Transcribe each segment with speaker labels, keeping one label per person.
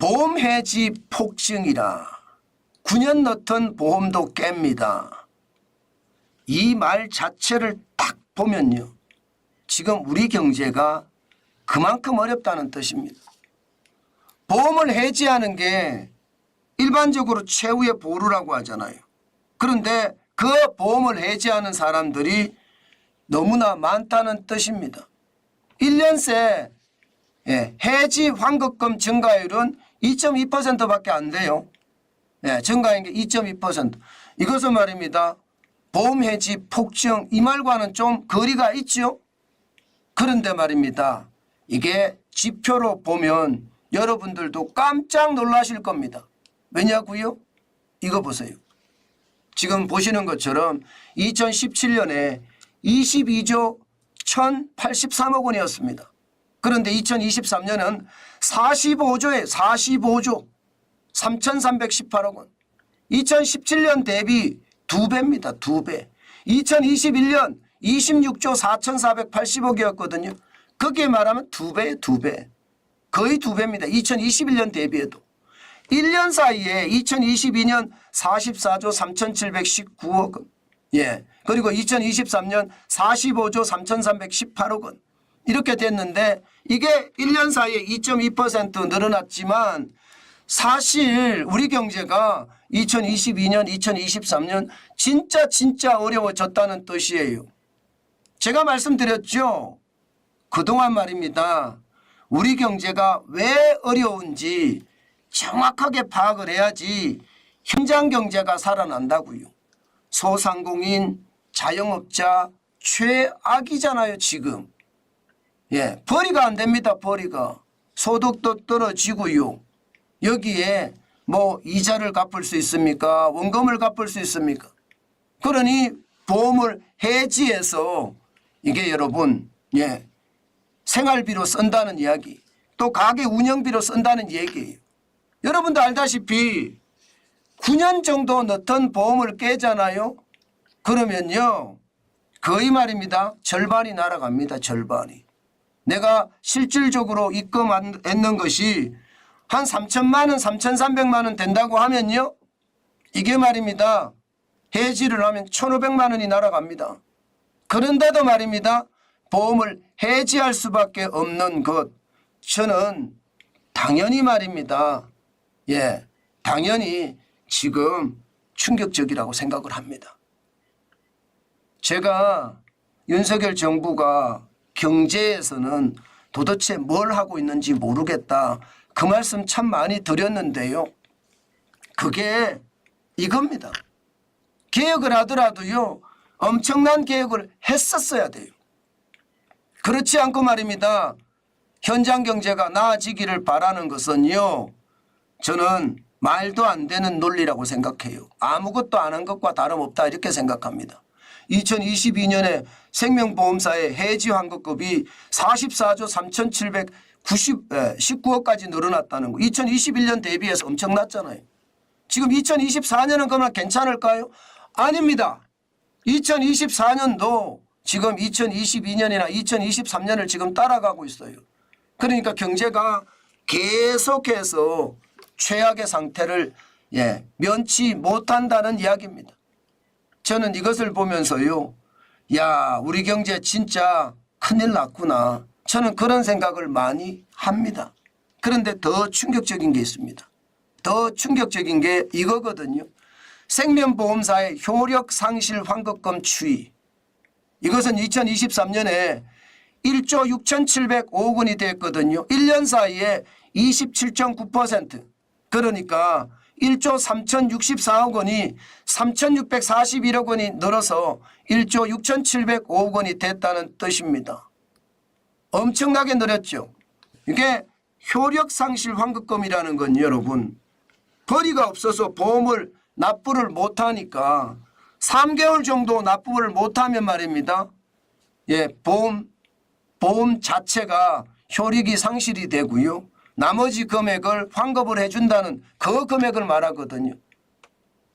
Speaker 1: 보험 해지 폭증이라 9년 넣던 보험도 깹니다. 이 말 자체를 딱 보면요, 지금 우리 경제가 그만큼 어렵다는 뜻입니다. 보험을 해지하는 게 일반적으로 최후의 보루라고 하잖아요. 그런데 그 보험을 해지하는 사람들이 너무나 많다는 뜻입니다. 1년 새 해지 환급금 증가율은 2.2%밖에 안 돼요. 증가한 게 2.2%. 이것은 말입니다, 보험 해지 폭증, 이 말과는 좀 거리가 있죠. 그런데 말입니다, 이게 지표로 보면 여러분들도 깜짝 놀라실 겁니다. 왜냐고요? 이거 보세요. 지금 보시는 것처럼 2017년에 22조 1,083억 원이었습니다. 그런데 2023년은 45조에 45조 3,318억 원. 2017년 대비 2배입니다. 2배. 2021년 26조 4,480억이었거든요. 그게 말하면 2배예요. 2배. 거의 2배입니다. 2021년 대비해도. 1년 사이에 2022년 44조 3,719억 원. 그리고 2023년 45조 3,318억 원. 이렇게 됐는데 이게 1년 사이에 2.2% 늘어났지만 사실 우리 경제가 2022년, 2023년 진짜 어려워졌다는 뜻이에요. 제가 말씀드렸죠. 그동안 말입니다, 우리 경제가 왜 어려운지 정확하게 파악을 해야지 현장 경제가 살아난다고요. 소상공인, 자영업자 최악이잖아요 지금. 벌이가 안 됩니다. 벌이가. 소득도 떨어지고요. 여기에 뭐 이자를 갚을 수 있습니까? 원금을 갚을 수 있습니까? 그러니 보험을 해지해서 이게 여러분 생활비로 쓴다는 이야기, 또 가게 운영비로 쓴다는 얘기예요. 여러분도 알다시피 9년 정도 넣던 보험을 깨잖아요. 그러면요 거의 말입니다, 절반이 날아갑니다. 절반이. 내가 실질적으로 입금했는 것이 한 3천만 원, 3,300만 원 된다고 하면요, 이게 말입니다, 해지를 하면 1,500만 원이 날아갑니다. 그런데도 말입니다, 보험을 해지할 수밖에 없는 것, 저는 당연히 말입니다, 당연히 지금 충격적이라고 생각을 합니다. 제가 윤석열 정부가 경제에서는 도대체 뭘 하고 있는지 모르겠다, 그 말씀 참 많이 드렸는데요. 그게 이겁니다. 개혁을 하더라도요 엄청난 개혁을 했었어야 돼요. 그렇지 않고 말입니다, 현장 경제가 나아지기를 바라는 것은요, 저는 말도 안 되는 논리라고 생각해요. 아무것도 안 한 것과 다름없다 이렇게 생각합니다. 2022년에 생명보험사의 해지 환급금이 44조 3,719억까지 늘어났다는 거. 2021년 대비해서 엄청났잖아요. 지금 2024년은 그러면 괜찮을까요? 아닙니다. 2024년도 지금 2022년이나 2023년을 지금 따라가고 있어요. 그러니까 경제가 계속해서 최악의 상태를 면치 못한다는 이야기입니다. 저는 이것을 보면서요, 야, 우리 경제 진짜 큰일 났구나, 저는 그런 생각을 많이 합니다. 그런데 더 충격적인 게 있습니다. 더 충격적인 게 이거거든요. 생명보험사의 효력 상실 환급금 추이. 이것은 2023년에 1조 6,705억 원이 됐거든요. 1년 사이에 27.9%. 그러니까 1조 3,064억 원이 3,641억 원이 늘어서 1조 6,705억 원이 됐다는 뜻입니다. 엄청나게 늘었죠. 이게 효력상실 환급금이라는 건 여러분, 벌이가 없어서 보험을 납부를 못하니까 3개월 정도 납부를 못하면 말입니다, 보험 자체가 효력이 상실이 되고요, 나머지 금액을 환급을 해준다는 그 금액을 말하거든요.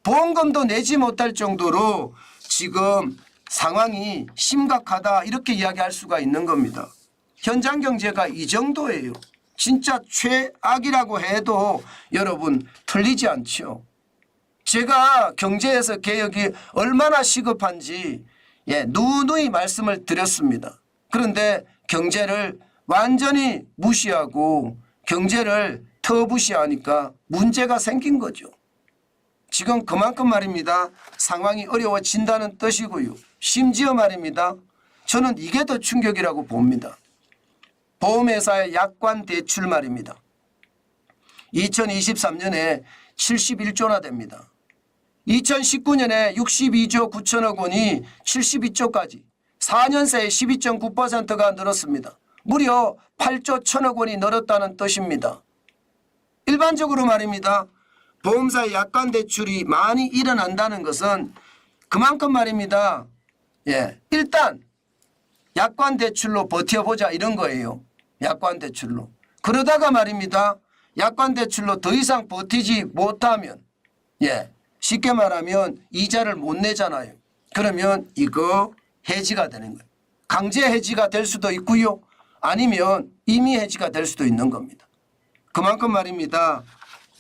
Speaker 1: 보험금도 내지 못할 정도로 지금 상황이 심각하다 이렇게 이야기할 수가 있는 겁니다. 현장 경제가 이 정도예요. 진짜 최악이라고 해도 여러분 틀리지 않죠. 제가 경제에서 개혁이 얼마나 시급한지 누누이 말씀을 드렸습니다. 그런데 경제를 완전히 무시하고 경제를 터부시하니까 문제가 생긴 거죠. 지금 그만큼 말입니다. 상황이 어려워진다는 뜻이고요. 심지어 말입니다. 저는 이게 더 충격이라고 봅니다. 보험회사의 약관 대출 말입니다. 2023년에 71조나 됩니다. 2019년에 62조 9천억 원이 72조까지 4년 새에 12.9%가 늘었습니다. 무려 8조 1천억 원이 늘었다는 뜻입니다. 일반적으로 말입니다. 보험사의 약관 대출이 많이 일어난다는 것은 그만큼 말입니다. 일단 약관 대출로 버텨보자 이런 거예요. 약관 대출로. 그러다가 말입니다. 약관 대출로 더 이상 버티지 못하면 쉽게 말하면 이자를 못 내잖아요. 그러면 이거 해지가 되는 거예요. 강제 해지가 될 수도 있고요. 아니면 임의 해지가 될 수도 있는 겁니다. 그만큼 말입니다.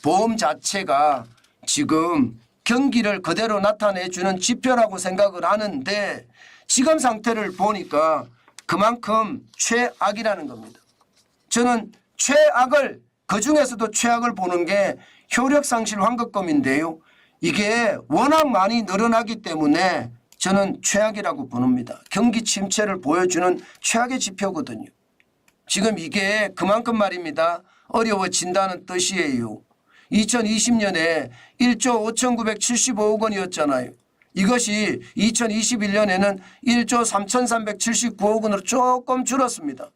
Speaker 1: 보험 자체가 지금 경기를 그대로 나타내주는 지표라고 생각을 하는데 지금 상태를 보니까 그만큼 최악이라는 겁니다. 저는 최악을 그중에서도 최악을 보는 게 효력상실 환급금인데요. 이게 워낙 많이 늘어나기 때문에 저는 최악이라고 보는니다. 경기 침체를 보여주는 최악의 지표거든요. 지금 이게 그만큼 말입니다. 어려워진다는 뜻이에요. 2020년에 1조 5,975억 원이었잖아요. 이것이 2021년에는 1조 3,379억 원으로 조금 줄었습니다.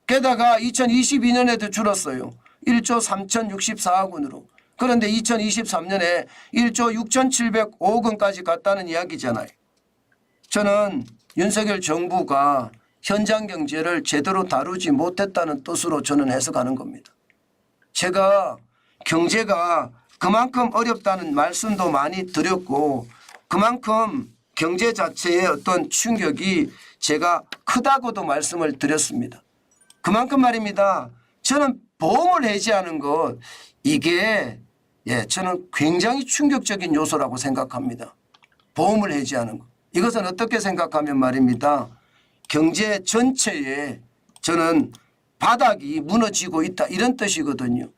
Speaker 1: 게다가 2022년에도 줄었어요. 1조 3,064억 원으로. 그런데 2023년에 1조 6,705억 원까지 갔다는 이야기잖아요. 저는 윤석열 정부가 현장 경제를 제대로 다루지 못했다는 뜻으로 저는 해석하는 겁니다. 제가 경제가 그만큼 어렵다는 말씀도 많이 드렸고 그만큼 경제 자체의 어떤 충격이 제가 크다고도 말씀을 드렸습니다. 그만큼 말입니다. 저는 보험을 해지하는 것 이게 저는 굉장히 충격적인 요소라고 생각합니다. 보험을 해지하는 것. 이것은 어떻게 생각하면 말입니다. 경제 전체에 저는 바닥이 무너지고 있다 이런 뜻이거든요.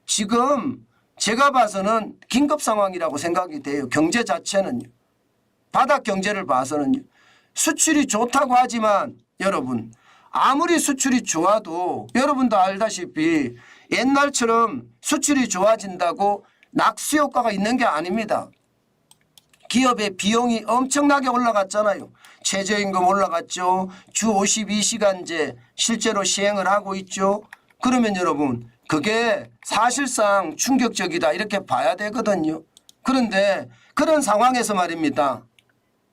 Speaker 1: 지금 제가 봐서는 긴급 상황이라고 생각이 돼요. 경제 자체는요. 바닥 경제를 봐서는요. 수출이 좋다고 하지만 여러분 아무리 수출이 좋아도 여러분도 알다시피 옛날처럼 수출이 좋아진다고 낙수 효과가 있는 게 아닙니다. 기업의 비용이 엄청나게 올라갔잖아요. 최저임금 올라갔죠. 주 52시간제 실제로 시행을 하고 있죠. 그러면 여러분 그게 사실상 충격적이다 이렇게 봐야 되거든요. 그런데 그런 상황에서 말입니다.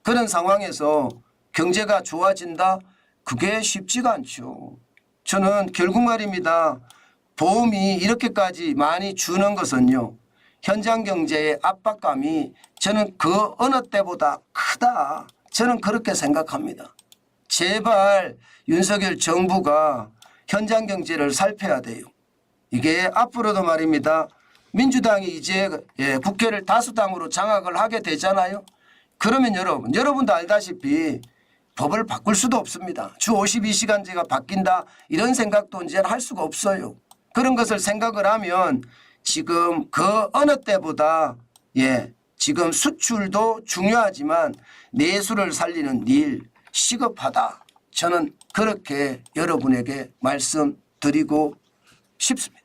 Speaker 1: 그런 상황에서 경제가 좋아진다? 그게 쉽지가 않죠. 저는 결국 말입니다. 보험이 이렇게까지 많이 주는 것은요. 현장 경제의 압박감이 저는 그 어느 때보다 크다. 저는 그렇게 생각합니다. 제발 윤석열 정부가 현장 경제를 살펴야 돼요. 이게 앞으로도 말입니다. 민주당이 이제 국회를 다수당으로 장악을 하게 되잖아요. 그러면 여러분도 알다시피 법을 바꿀 수도 없습니다. 주 52시간제가 바뀐다 이런 생각도 이제 할 수가 없어요. 그런 것을 생각을 하면 지금 그 어느 때보다 지금 수출도 중요하지만 내수를 살리는 일 시급하다. 저는 그렇게 여러분에게 말씀드리고 싶습니다.